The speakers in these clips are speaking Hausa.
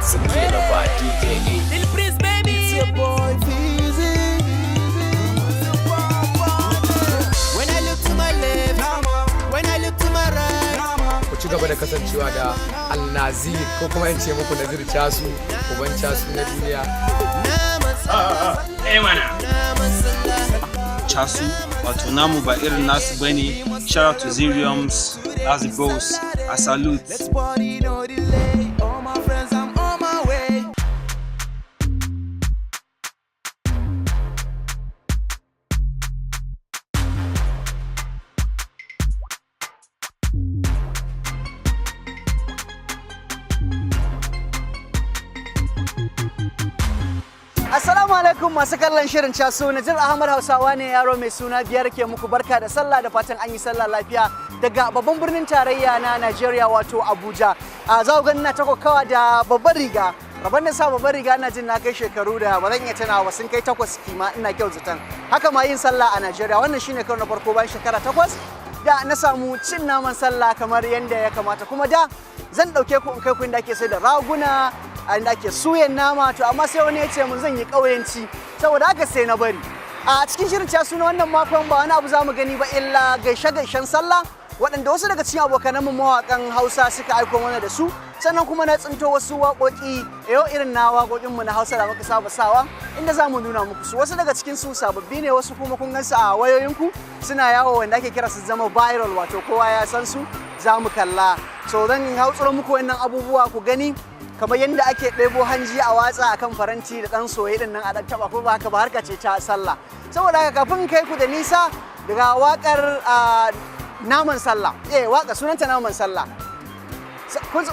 Simplified DJ. Little Prince, baby. It's your boy Feezy. When I look to my left, when I look to my right. Ku ci gaba da kasancewa da Al-Nazir ko kuma in ce muku Nazir Casu, uban Casu na duniya. Mana. Casu wato namu ba irin nasu bane. Shout out to Ziriums, that's the boss. I salute. Let's party, no delay. All my friends, I'm on my way. Assalamu alaikum masu kallon shirin Casu. Najir Ahmad Hausawa ne, yaro mai suna biyar, ke muku barka da sallah da fatan an yi sallah lafiya daga babban birnin tarayya na Najeriya wato Abuja. Za ku gani na ta kokawa da babbar riga. Rabon da sa babbar riga ina jin na kai shekaru da ba zan iya tunawa sun kai 8 kima ina kyau zaton. Haka ma yin sallah a Najeriya wannan shine karo na farko bayan shekara 8 da na samu cin naman sallah kamar yadda ya kamata. Kuma da zan dauke ku in kai ku inda ake sai da raguna, inda ake suyan nama, to amma sai wani ya ce mun zan yi ƙauyenci saboda haka sai na bari. A cikin shirin Casu na wannan makon ba wani abu za mu gani ba illa gaishe-gaishen sallah waɗanda wasu daga cikin abokananmu mawaƙan Hausa suka aiko mana da su, sannan kuma na tsinto wasu waƙoƙi yau irin na waƙoƙinmu na Hausa da muka saba sawa inda za mu nuna muku su. Wasu daga cikin su sababbi ne, wasu kuma kun gansu a wayoyinku suna yawo wanda ake kira su zama viral, wato kowa ya san su za mu kalla. So zan hautsuro muku wannan abubuwa ku gani kamar yadda ake ɗebo hanji a watsa akan faranti da ɗan soye ɗin nan a ɗan taɓa, ko ba haka ba, harka ce ta sallah. Saboda haka kafin kai ku da nisa daga waƙar naman sallah, waƙa sunanta naman sallah.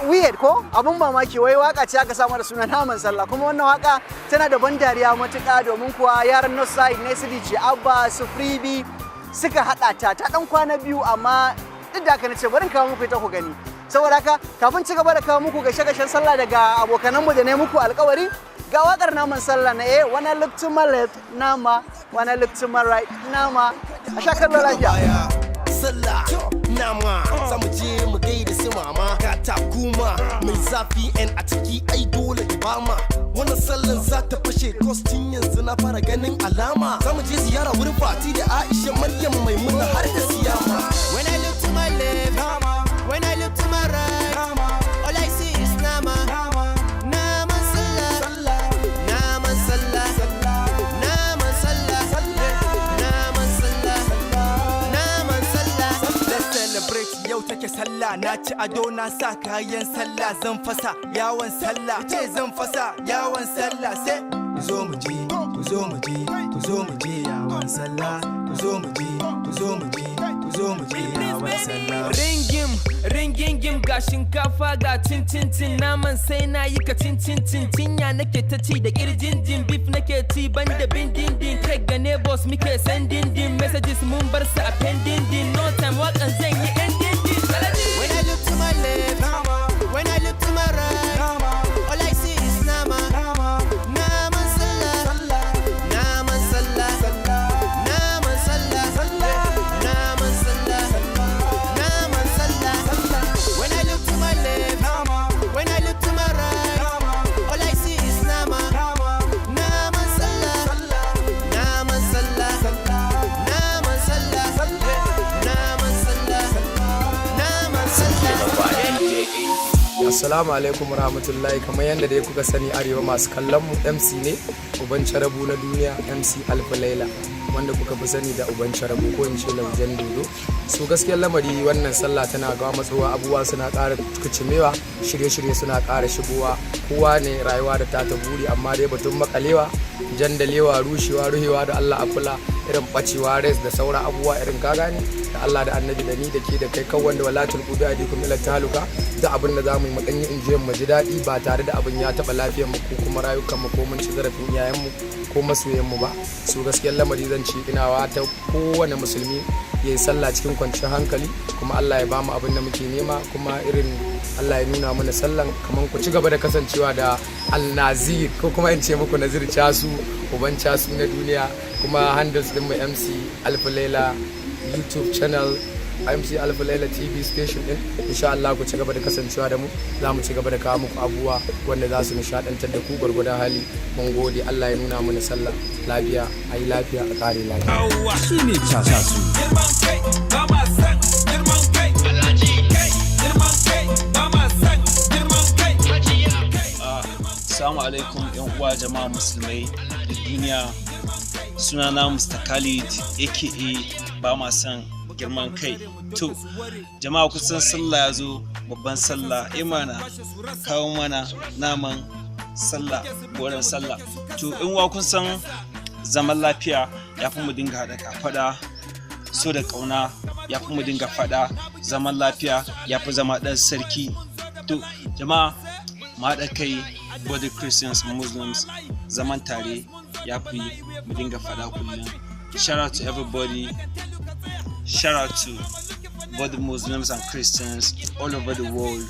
Weird ko abun mamaki, wai waka ce aka samu da suna naman sallah, kuma wannan waka tana da ban dariya matuƙa domin kuwa yaran Northside ne su DJ Abba su Freebie suka haɗa ta ɗan kwana biyu, amma duk da haka na ce bari kawo muku ita ku gani. Saboda haka kafin ci gaba da kawo muku gaishe-gaishen sallah daga abokananmu da ne muku alkawari, ga wakar naman sallah na when I look to my left nama, when I look to my right nama. A sha kallo lafiya. Sallah nama zamu je mu gaida su mama, ga takuma mai zafi and a ciki ai dole ki bama. Wannan sallan za ta fashe kostin yanzu na fara ganin alama. Zamu je ziyara wurin Fati da Aisha Maryam Maimuna har da Siyama. When I look to my left nama, when I look to my right nama, all I see is nama. Nama sallah, nama sallah, nama sallah, nama sallah, nama sallah. Let's celebrate, yau take sallah, na ci ado na sa kayan sallah, zan fasa yawon sallah, ce zan fasa yawon sallah, sai ku zo mu je, ku zo mu je, ku zo mu je yawon sallah, ku zo mu je, ku zo mu je, ku zo mu je yawon sallah. Ringim ga shinkafa ga cin naman sai na yi ka cin cinya nake ta ci da kirjin beef nake ci banda bindin kai ga neighbors muke sending messages mun bar su a pending no time wakan zan yi ending. When I look to my left, when I look to my right, all I see is nama. Nama sallah, nama sallah, nama sallah, nama sallah, nama sallah. When I look to my left, when I look to my right, all I see is nama. Nama sallah, nama sallah, nama sallah, nama sallah, nama sallah. Assalamu alaikum rahmatullahi. Kamar yadda dai kuka sani arewa masu kallon mu, MC ne uban Charabu na duniya, MC Alfa Laila, wanda kuka fi sani da uban Charabu ko in ce Laujan Dodo. So gaskiyar lamari wannan sallah tana ga matsowa, abubuwa suna ƙara kucimewa, shirye-shirye suna ƙara shigowa, kowa ne rayuwa da ta buri, amma dai batun makalewa, jandalewa, rushewa, ruhewa da Allah a kula, irin bacewa res da sauran abubuwa irin ka gane da Allah da Annabi da ni da ke da kai kan wanda walatul qubi adikum ila taluka, da abin da zamu yi mu danyi injiyan mu ji daɗi ba tare da abin ya taɓa lafiyar mu ko kuma rayukan mu ko mun ci zarafin iyayen mu ko masoyan mu ba. So gaskiyar lamari zan ci inawa ta kowane musulmi ya yi sallah cikin kwanciyar hankali, kuma Allah ya bamu abin da muke nema, kuma irin Allah ya nuna mana sallan kaman ku ci gaba da kasancewa da Al-Nazir ko kuma in ce muku Nazir Casu, uban Casu na duniya, kuma handles din mu MC Alfa Laila, YouTube channel MC Alfa Laila TV station din. Insha Allah ku ci gaba da kasancewa da mu, za mu ci gaba da kawo muku abubuwa wanda za su nishadantar da ku gwargwadon hali. Mun gode, Allah ya nuna mana sallah lafiya, ayi lafiya, a kare lafiya. Shine Chasu. Girman kai ba ma san girman kai, Alhaji kai girman kai ba ma san girman kai, Assalamu alaikum yan uwa jama'a musulmai da duniya. Sunana Mr. Khalid aka ba ma san girman kai. To jama'a kusan sallah ya zo, babban sallah, imana kawo mana naman sallah, goren sallah. To in wa kun san zaman lafiya ya fi mu dinga haɗa kafaɗa, so da ƙauna ya fi mu dinga faɗa, zaman lafiya ya fi zama ɗan sarki. To jama'a mu haɗa kai, body Christians, Muslims, zaman tare ya fi mu dinga faɗa kullum. Shout out to everybody, shout out to both Muslims and Christians all over the world.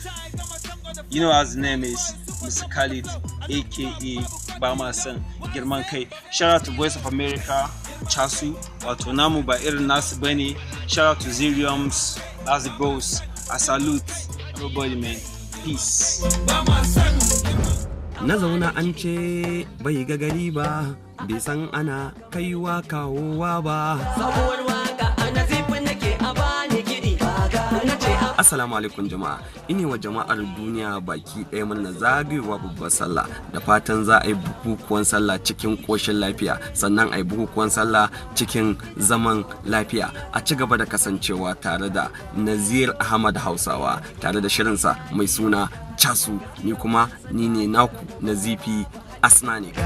You know, as the name is Mr. Khalid aka Bama San Girman Kai. Shout out to Voice of America, Chasu, wato namu ba irin nasu bane. Shout out to Ziriums, as the boss. I salute everybody, man. Peace. Na zauna an ce bai ga gari ba, bai san ana kaiwa kawowa ba. Sabuwar waka ana zifin nake a bani gidi na ce Assalamu alaikum jama'a, ine wa jama'ar duniya baki ɗaya muna zagayowa babbar sallah, da fatan za a yi bukukuwan sallah cikin ƙoshin lafiya, sannan a yi bukukuwan sallah cikin zaman lafiya. A ci gaba da kasancewa tare da Nazir Ahmad Hausawa tare da shirinsa mai suna Chasu, ni kuma ni ne naku Nazifi Asnanik.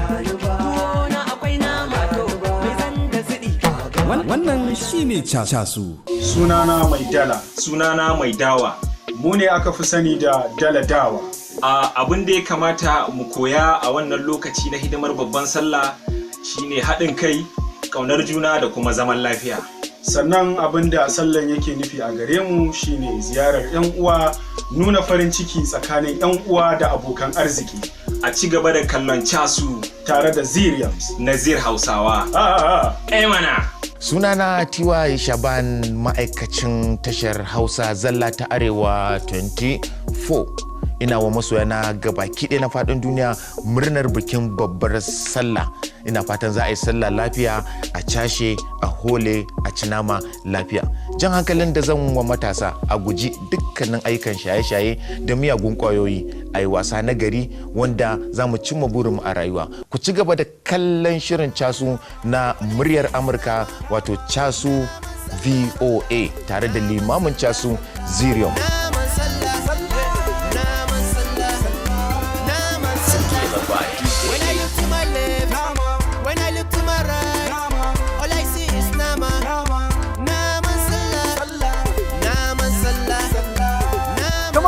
Wannan shine Chasu. Sunana mai dala, sunana mai dawa, mu ne aka fi sani da dala dawa. Abin da ya kamata mu koya a wannan lokaci na hidimar babban sallah shine haɗin kai, ƙaunar juna da kuma zaman lafiya. Sannan abin da sallan yake nufi a gare mu shine ziyarar 'yan uwa, nuna farin ciki tsakanin 'yan uwa da abokan arziki. A ci gaba da kallon Chasu tare da Ziriams, Nazir Hausawa. Mana. Sunana Tiwa Shaban, ma'aikacin tashar Hausa Zalla ta Arewa 24. Ina wa masoyana gabaki ɗaya na faɗin duniya murnar bikin babbar sallah. Ina fatan za a yi sallah lafiya, a cashe, a hole, a ci nama lafiya. Jan hankalin da zan wa matasa a guji dukkanin ayyukan shaye-shaye da miyagun ƙwayoyi, a yi wasa na gari wanda za mu cimma burinmu a rayuwa. Ku ci gaba da kallon shirin Chasu na muryar Amurka, wato Chasu VOA tare da limamin Chasu Zirium.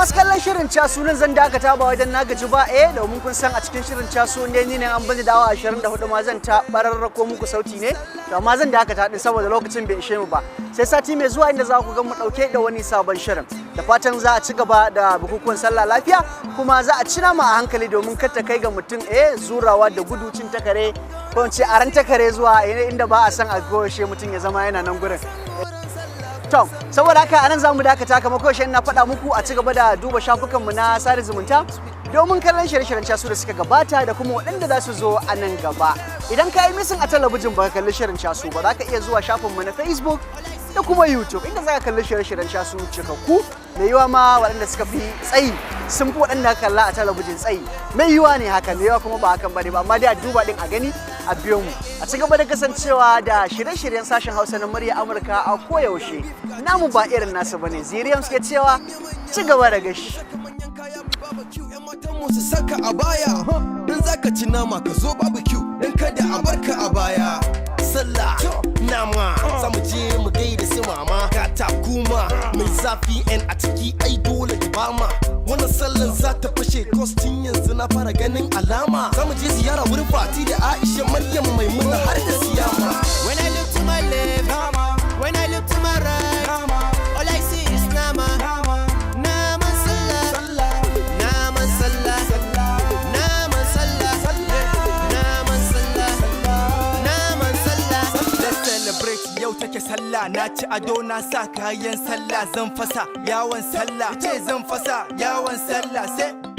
masu kallon shirin Chasu nan zan dakata ba wajen na gaji ba domin kun san a cikin shirin Chasu ne ni ne an bani da awa 24 ma zan ta bararrako muku sauti ne, to amma zan dakata din saboda lokacin bai ishe mu ba. Sai sati mai zuwa inda za ku ga mu dauke da wani sabon shirin. Da fatan za a ci gaba da bukukuwan sallah lafiya, kuma za a ci nama a hankali domin kar ta kai ga mutum zurawa da gudu cin takare ko in ce aran takare zuwa inda ba a san a goshe mutum ya zama yana nan gurin. To, saboda haka anan zamu dakata kamar kawai na faɗa muku a ci gaba da duba shafukanmu na sada zumunta domin kallon shirye-shiryen Chasu da suka gabata da kuma waɗanda za su zo a nan gaba. Idan ka yi misin a talabijin ba ka kalli shirin Chasu ba, za ka iya zuwa shafinmu na Facebook da kuma YouTube inda za ka kalli shirye-shiryen Chasu cikakku. Mai yiwa ma waɗanda suka fi tsayi sun fi waɗanda ka kalla a talabijin tsayi. Mai yiwa ne hakan, mai yiwa kuma ba hakan bane ba, amma dai a duba din a gani a biyo mu. A ci gaba da kasancewa da shirye-shiryen sashen Hausa na murya Amurka a koyaushe. Namu ba irin nasu bane. Ziriam suke cewa ci gaba da gashi. Su saka a baya, don zaka ci nama ka zo barbecue, don kada a barka a baya. Sallah nama, za mu je mu gaida su mama, ga takuma mai zafi yan a ciki ai dole da bama. Wannan sallan za ta fashe kostin yanzu na fara ganin alama. Za mu je ziyara wurin Fati da Aisha, Maryam, Maimuna har da Siyama. When I look to my left, when I look to my right, all I see is nama. Yau take sallah na ci ado na sa kayan sallah zan fasa yawon sallah ce zan fasa yawon sallah sai